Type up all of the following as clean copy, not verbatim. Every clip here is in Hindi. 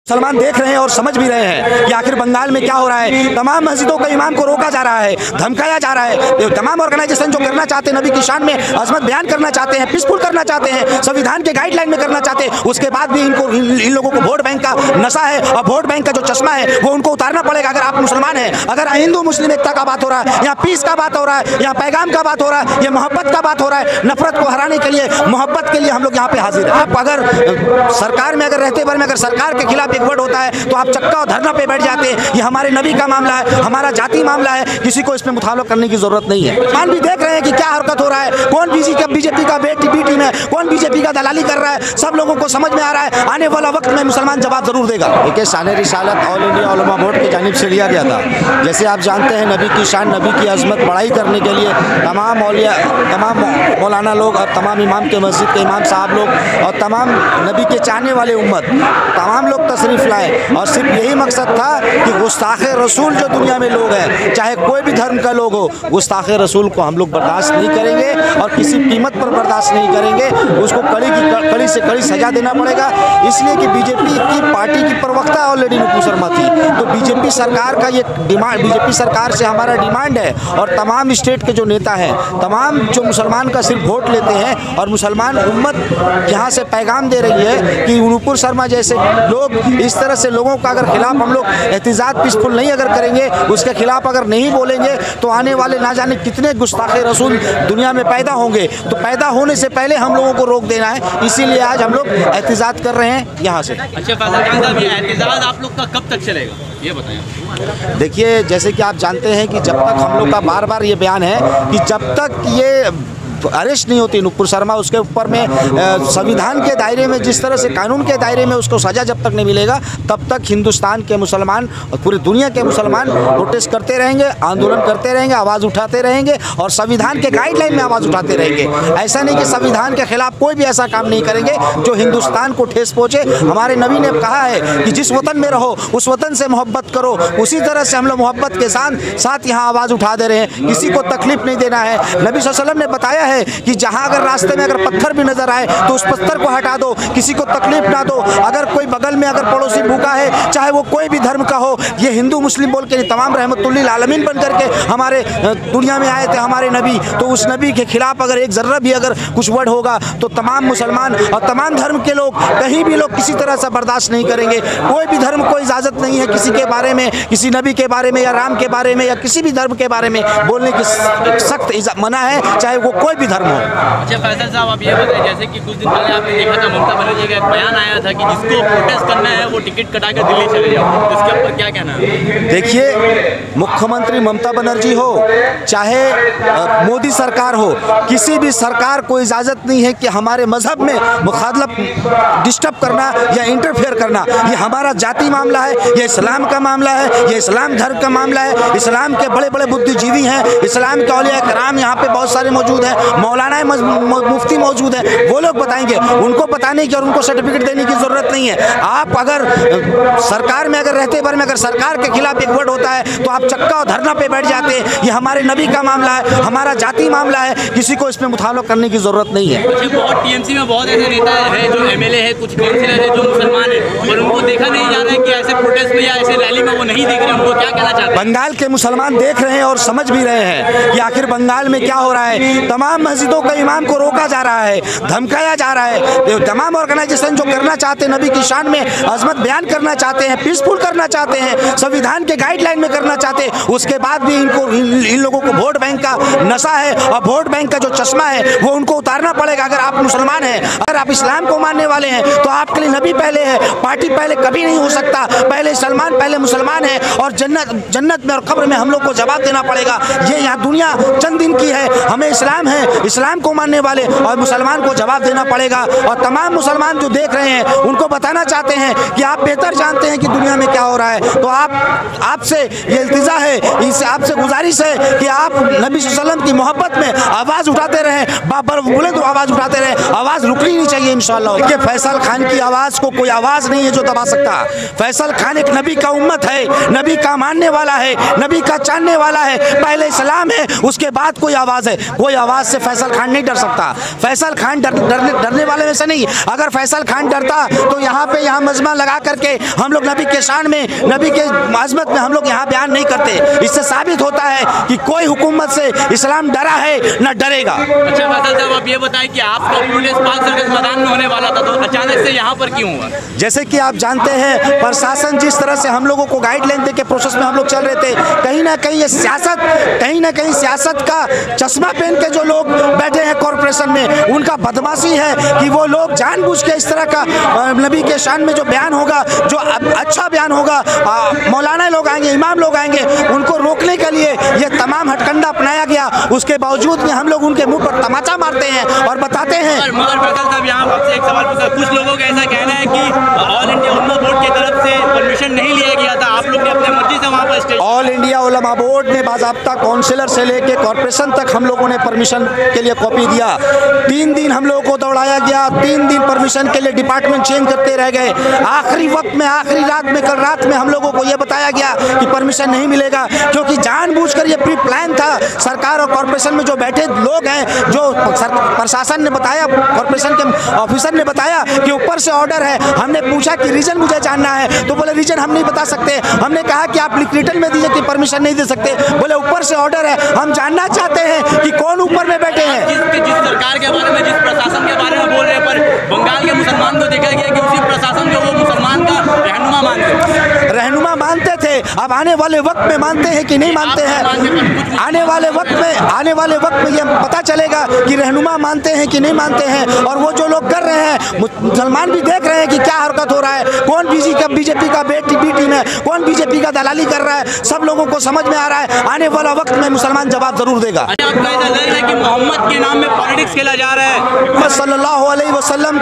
मुसलमान देख रहे हैं और समझ भी रहे हैं कि आखिर बंगाल में क्या हो रहा है। तमाम मस्जिदों के इमाम को रोका जा रहा है, धमकाया जा रहा है। तमाम ऑर्गेनाइजेशन जो करना चाहते हैं, नबी की शान में अजमत बयान करना चाहते हैं, पीसफुल करना चाहते हैं, संविधान के गाइडलाइन में करना चाहते हैं, उसके बाद भी इन लोगों को वोट बैंक का नशा है और वोट बैंक का जो चश्मा है वो उनको उतारना पड़ेगा। अगर आप मुसलमान हैं, अगर हिंदू मुस्लिम एकता का बात हो रहा है, यहाँ पीस का बात हो रहा है, यहाँ पैगाम का बात हो रहा है, ये मोहब्बत का बात हो रहा है, नफरत को हराने के लिए, मोहब्बत के लिए हम लोग यहाँ पे हाजिर हैं। आप अगर सरकार में अगर रहते भर में अगर सरकार के खिलाफ एक वर्ड होता है तो आप चक्का और धरना पे बैठ जाते हैं। ये हमारे नबी का मामला है, हमारा जाति मामला है, किसी को इसमें मुतालबा करने की जरूरत नहीं है। मान भी देख रहे हैं कि क्या हरकत हो रहा है, कौन बीजेपी का बी टीम है, कौन बीजेपी का दलाली कर रहा है, सब लोगों को समझ में आ रहा है। आने वाला वक्त में मुसलमान जवाब जरूर देगा। देखिए, शान रिसालत ऑल इंडिया उलमा बोर्ड की जानिब से लिया गया था। जैसे आप जानते हैं, नबी की शान, नबी की अजमत बढ़ाई करने के लिए तमाम मौलाना लोग और तमाम इमाम के मस्जिद के इमाम साहब लोग और तमाम नबी के चाहने वाले उम्मत तमाम लोग तशरीफ़ लाए और सिर्फ यही मकसद था कि गुस्ताखे रसूल जो दुनिया में लोग हैं, चाहे कोई भी धर्म का लोग हो, गुस्ताखे रसूल को हम लोग बर्दाश्त नहीं करेंगे और किसी कीमत पर बर्दाश्त नहीं करेंगे। उसको कड़ी से कड़ी सजा देना पड़ेगा। इसलिए कि बीजेपी की पार्टी की प्रवक्ता ऑलरेडी नुपुर शर्मा थी, तो बीजेपी सरकार का ये डिमांड, बीजेपी सरकार से हमारा डिमांड है और तमाम स्टेट के जो नेता हैं, तमाम जो मुसलमान का सिर्फ वोट लेते हैं और मुसलमान उम्मत यहाँ से पैगाम दे रही है कि नुपुर शर्मा जैसे लोग इस तरह से लोगों का अगर खिलाफ हम लोग एहतिजाज पीसफुल नहीं अगर करेंगे, उसके खिलाफ अगर नहीं बोलेंगे तो आने वाले ना जाने कितने गुस्ताखे रसूल दुनिया में पैदा होंगे। तो पैदा होने से पहले हम लोगों को रोक देना है, इसीलिए आज हम लोग एहतिजाज कर रहे हैं यहाँ से। अच्छा फैसल खान साहब, ये एहतिजाज आप लोग का कब तक चलेगा, ये बताएं। देखिए, जैसे कि आप जानते हैं कि जब तक हम लोग का बार बार ये बयान है कि जब तक ये अरेस्ट नहीं होती नुपुर शर्मा, उसके ऊपर में संविधान के दायरे में, जिस तरह से कानून के दायरे में उसको सज़ा जब तक नहीं मिलेगा, तब तक हिंदुस्तान के मुसलमान और पूरी दुनिया के मुसलमान प्रोटेस्ट करते रहेंगे, आंदोलन करते रहेंगे, आवाज़ उठाते रहेंगे और संविधान के गाइडलाइन में आवाज़ उठाते रहेंगे। ऐसा नहीं कि संविधान के खिलाफ कोई भी ऐसा काम नहीं करेंगे जो हिंदुस्तान को ठेस पहुँचे। हमारे नबी ने कहा है कि जिस वतन में रहो उस वतन से मोहब्बत करो, उसी तरह से हम लोग मोहब्बत के साथ यहाँ आवाज़ उठा दे रहे हैं। किसी को तकलीफ नहीं देना है। नबी सल्लल्लाहु अलैहि वसल्लम ने बताया कि जहां अगर रास्ते में अगर पत्थर भी नजर आए तो उस पत्थर को हटा दो, किसी को तकलीफ ना दो। अगर कोई बगल में अगर पड़ोसी भूखा है, चाहे वो कोई भी धर्म का हो, ये हिंदू मुस्लिम बोल के नहीं, तमाम रहमतुल्लिल आलमीन बन करके हमारे दुनिया में आए थे हमारे नबी। तो उस नबी के खिलाफ अगर एक जर्रा भी अगर कुछ वर्ड होगा तो तमाम मुसलमान और तमाम धर्म के लोग, कहीं भी लोग किसी तरह से बर्दाश्त नहीं करेंगे। कोई भी धर्म को इजाज़त नहीं है किसी के बारे में, किसी नबी के बारे में या राम के बारे में या किसी भी धर्म के बारे में बोलने की सख्त मना है, चाहे वो कोई भी धर्म हो। अच्छा फैसल साहब, आप ये बताएं, जैसे कि कुछ दिन पहले आपने देखा था ममता बनर्जी का एक बयान आया था कि जिसको प्रोटेस्ट करना है वो टिकट कटा कर दिल्ली चले जाओ, तो इसके ऊपर क्या कहना है? देखिए, मुख्यमंत्री ममता बनर्जी हो चाहे मोदी सरकार हो, किसी भी सरकार को इजाज़त नहीं है कि हमारे मजहब में मुखालफ डिस्टर्ब करना या इंटरफेयर करना। ये हमारा जाति मामला है, ये इस्लाम का मामला है, ये इस्लाम धर्म का मामला है। इस्लाम के बड़े बड़े बुद्धिजीवी हैं, इस्लाम के औलिया कराम यहाँ पे बहुत सारे मौजूद हैं, मौलाना मुफ्ती मौजूद है, वो लोग बताएंगे। उनको बताने की और उनको सर्टिफिकेट देने की जरूरत नहीं है। आप अगर सरकार में अगर रहते भर में अगर सरकार के खिलाफ एक वर्ड होता है तो आप चक्का और धरना पे बैठ जाते हैं। ये हमारे नबी का मामला है, हमारा जाति मामला है, किसी को इसमें मुतालबा करने की जरूरत नहीं है। बहुत टीएमसी में बहुत ऐसे नेता है जो एमएलए है, कुछ काउंसिलर है जो मुसलमान है और उनको देखा नहीं जा रहा है कि ऐसे प्रोटेस्ट में या ऐसे रैली में वो नहीं देख रहे, उनको क्या कहना चाहते हैं? बंगाल के मुसलमान देख रहे हैं और समझ भी रहे हैं कि आखिर बंगाल में क्या हो रहा है। तमाम मस्जिदों के इमाम को रोका जा रहा है, धमकाया जा रहा है। तमाम ऑर्गेनाइजेशन जो करना चाहते हैं, नबी की शान में अजमत बयान करना चाहते हैं, पीसफुल करना चाहते हैं, संविधान के गाइडलाइन में करना चाहते हैं, उसके बाद भी इन लोगों को वोट बैंक का नशा है और वोट बैंक का जो चश्मा है वो उनको उतारना पड़ेगा। अगर आप मुसलमान हैं, अगर आप इस्लाम को मानने वाले हैं तो आपके लिए नबी पहले है, पार्टी पहले कभी नहीं हो सकता। पहले सलमान, पहले मुसलमान है और जन्नत में और कब्र में हम लोग को जवाब देना पड़ेगा। ये यहाँ दुनिया चंद दिन की है, हमें इस्लाम है, इस्लाम को मानने वाले और मुसलमान को जवाब देना पड़ेगा। और तमाम मुसलमान जो देख रहे हैं उनको बताना चाहते हैं कि आप बेहतर जानते हैं कि दुनिया में क्या हो रहा है। तो आपसे ये इल्तिजा है, इससे आपसे गुजारिश है कि आप नबी सल्लल्लाहु अलैहि वसल्लम की मोहब्बत में आवाज़ उठाते रहें, बुलंद आवाज़ उठाते रहें। आवाज़ रुकनी नहीं चाहिए इंशाअल्लाह। देखिए, फैसल खान की आवाज़ को कोई आवाज़ नहीं है जो दबा सकता। फैसल खान एक नबी का उम्मत है, नबी का मानने वाला है, नबी का जानने वाला है। पहले इस्लाम है, उसके बाद कोई आवाज़ है। कोई आवाज़ से फैसल खान नहीं डर सकता। फैसल खान डरने वाले में से नहीं। अगर फैसल खान डरता तो यहाँ मजमा लगा करके हम लोग नबी के शान में, नबी के अज़मत में हम लोग यहाँ बयान नहीं करते। इससे साबित होता है कि कोई हुकूमत से इस्लाम डरा है न डरेगा। अच्छा फैसल साहब, आप ये बताएं कि आपका प्रोटेस्ट पाक सर्कस मैदान में होने वाला था, तो अचानक से यहाँ पर क्यों हुआ? जैसे कि आप जानते हैं, प्रशासन जिस तरह से हम लोगों को गाइडलाइन दे के प्रोसेस में हम लोग चल रहे थे, कहीं ना कहीं ये सियासत, कहीं ना कहीं सियासत का चश्मा पहन के जो लोग बैठे हैं कॉरपोरेशन में, उनका बदमाशी है कि वो लोग जानबूझ के इस तरह का नबी के शान में जो बयान होगा, जो अच्छा बयान होगा, मौलाना लोग आएंगे, इमाम लोग आएंगे, उनको रोकने के लिए ये तमाम हथकंडा अपनाया गया। उसके बावजूद भी हम लोग उनके मुंह पर तमाचा मारते हैं और बताते हैं। मगर फैसल साहब, यहाँ आपसे एक सवाल पूछा, कुछ लोगों का ऐसा कहना है कि ऑल इंडिया उलमा बोर्ड की तरफ से परमिशन नहीं लिया गया था, आप लोग ने अपने मर्जी से वहाँ पर स्टेज। ऑल इंडिया उलमा बोर्ड ने बाज़ाब्ता काउंसिलर से लेके कॉरपोरेशन तक हम लोगों ने परमिशन के लिए कॉपी दिया। 3 दिन हम लोगों को दौड़ाया गया, 3 दिन परमिशन के लिए डिपार्टमेंट चेंज करते रह गए। आखिरी वक्त में, आखिरी रात में, कल रात में हम लोगों को यह बताया गया कि परमिशन नहीं मिलेगा, क्योंकि जानबूझकर ये प्री प्लान था। सरकार और कॉरपोरेशन में जो बैठे लोग हैं, जो प्रशासन ने बताया, कॉरपोरेशन के ऑफिसर ने बताया कि ऊपर से ऑर्डर है। हमने पूछा कि रीजन मुझे जानना है, तो बोले रीजन हम नहीं बता सकते। हमने कहा कि आप रिटर्न में दीजिए कि परमिशन नहीं दे सकते। बोले ऊपर से ऑर्डर है, हम जानना चाहते हैं कि कौन ऊपर में बैठे हैं। जिस सरकार के बारे में, जिस प्रशासन के बारे में बोल रहे हैं, पर बंगाल के मुसलमान को देखा गया कि उसी प्रशासन को वो मुसलमान का रहनुमा मानते थे। अब आने वाले वक्त में मानते हैं कि नहीं मानते हैं, आने वाले वक्त में ये पता चलेगा कि रहनुमा मानते हैं कि नहीं मानते हैं। और वो जो लोग कर रहे हैं, मुसलमान भी देख रहे हैं कि क्या हरकत हो रहा है, कौन बीजेपी का बी टीम है, कौन बीजेपी का दलाली कर रहा है, सब लोगों को समझ में आ रहा है। आने वाला वक्त में मुसलमान जवाब जरूर देगा। आपको ऐसा लग रहा है कि मोहम्मद के नाम में पॉलिटिक्स खेला जा रहा है? सल्लल्लाहु अलैहि वसल्लम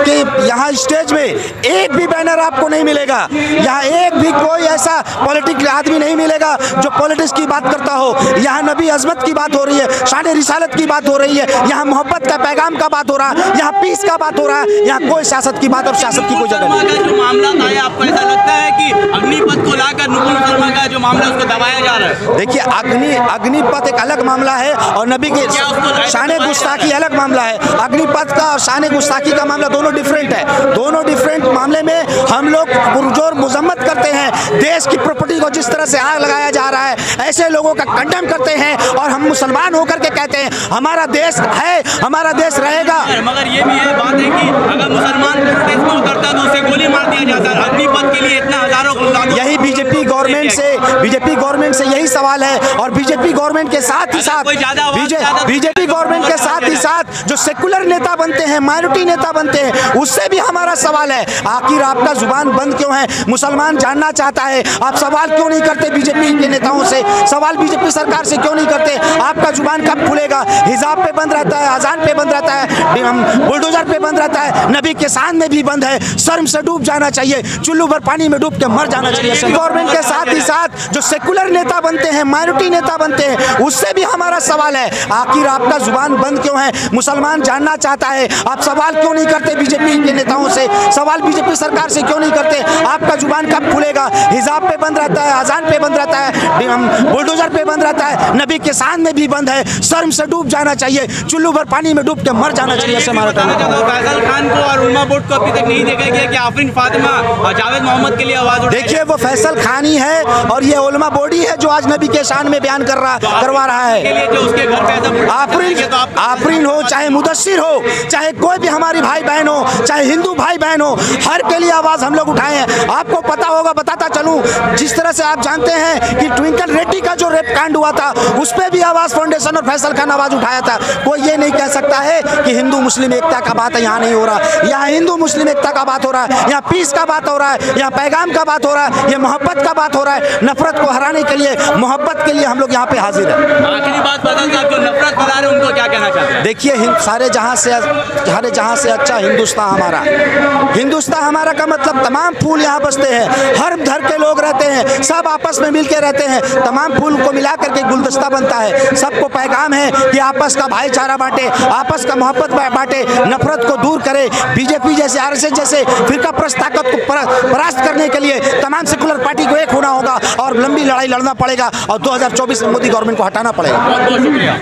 के यहाँ स्टेज में एक भी बैनर आपको नहीं मिलेगा। यहाँ एक भी कोई ऐसा पॉलिटिकल आदमी नहीं मिलेगा जो पॉलिटिक्स की बात करता हो। यहाँ नबी अज़मत की बात हो रही है, शान रिसालत की बात हो रही है, यहाँ मोहब्बत का पैगाम का बात हो रहा है, यहाँ पीस का बात हो रहा है। यहाँ कोई सियासत की बात और सियासत की कोई जगह नहीं। जो मामला आया, आपको ऐसा लगता है कि अग्निपथ को लाकर नुपुर शर्मा का जो मामला उसको दबाया जा रहा है? देखिए, अग्निपथ एक अलग मामला है और नबी के शान गुस्ताखी अलग मामला है। अग्निपथ का और शान गुस्ताखी का मामला दोनों डिफरेंट है। दोनों डिफरेंट मामले में हम लोग पुरजोर मजम्मत करते हैं। देश की प्रॉपर्टी को जिस तरह से आग लगाया जा रहा है, ऐसे लोगों का कंडेम करते हैं। और हम मुसलमान होकर के कहते हैं हमारा देश है, हमारा देश रहेगा। मगर ये भी है बात है कि अगर मुसलमान प्रोटेस्ट में उतरता तो उसे गोली मार दिया जाता है। अग्निपथ के लिए इतना हजारों यही बीजेपी गवर्नमेंट से यही सवाल है। और बीजेपी गवर्नमेंट के साथ ही साथ बीजेपी गवर्नमेंट के साथ ही साथ जो सेकुलर नेता बनते हैं, माइनॉरिटी नेता बनते हैं, उससे भी हमारा सवाल है, आखिर आपका जुबान बंद क्यों है? मुसलमान जानना चाहता है, आप सवाल क्यों नहीं करते बीजेपी के नेताओं से? सवाल बीजेपी सरकार से क्यों नहीं करते? आपका जुबान कब खुलेगा? हिजाब पे बंद रहता है, अजान पे बंद रहता है, बुलडोजर पे बंद रहता है, नबी के शान में भी बंद है। शर्म से डूब जाना चाहिए, चुल्लू भर पानी में डूब के मर जाना चाहिए। गवर्नमेंट के साथ ही साथ जो सेकुलर नेता बनते हैं, माइनॉरिटी नेता बनते हैं, उससे भी हमारा सवाल है, आखिर आपका जुबान बंद क्यों है? मुसलमान जानना चाहता है, आप सवाल क्यों नहीं करते बीजेपी के नेताओं से? सवाल बीजेपी सरकार से क्यों नहीं करते? आपका जुबान कब खुलेगा? हिजाब पे बंद रहता है, अजान पे बंद रहता है, बुलडोजर पे बंद रहता है, नबी के शान में भी बंद है। शर्म से डूब जाना चाहिए, चुल्लू भर पानी में डूब के मर जाना चाहिए। फैसल खान को और उलमा बोर्ड को अभी तक नहीं देखा गया कि आफरीन फातिमा और जावेद मोहम्मद के लिए आवाज उठाई। देखिए, वो फैसल खान ही है और ये उलमा बोर्ड ही है जो आज नबी के शान में बयान करवा रहा है। आफरीन हो, चाहे मुदस्सिर हो, चाहे कोई भी हमारी भाई बहन हो, चाहे हिंदू भाई बहन हो, हर के लिए आवाज हम लोग उठाए हैं। आपको पता होगा, बताता चलूं, जिस तरह से आप जानते हैं कि ट्विंकल रेड्डी का जो रेप कांड हुआ था, उस पर भी आवाज फाउंडेशन और फैसल खान आवाज उठाया था। कोई ये नहीं कह सकता है कि हिंदू मुस्लिम एकता का बात यहाँ नहीं हो रहा। यहाँ हिंदू मुस्लिम एकता का बात हो रहा है, यहाँ पीस का बात हो रहा है, यहाँ पैगाम का बात हो रहा है, ये मोहब्बत का बात हो रहा है। नफरत को हराने के लिए, मोहब्बत के लिए हम लोग यहाँ पे हाजिर हैं। आखिरी बात फैसल साहब, जो नफरत फैला रहे हैं उनको क्या कहना चाहते हैं? देखिए, सारे जहां से अच्छा हिंदुस्तान हमारा। हिंदुस्तान हमारा का मतलब तमाम फूल यहाँ बसते हैं, हर धर्म के लोग रहते हैं, सब आपस में मिल के रहते हैं, तमाम फूल को मिला करके गुलदस्ता बनता है। सबको पैगाम है कि आपस का भाईचारा बांटे, आपस का मोहब्बत बांटे, नफरत को दूर करे। बीजेपी जैसे, आरएसएस जैसे फिरका परस्त ताकत को परास्त करने के लिए तमाम सेकुलर पार्टी को एक होना होगा और लंबी लड़ाई लड़ना पड़ेगा और 2024 में मोदी गवर्नमेंट को हटाना पड़ेगा। बहुत बहुत शुक्रिया।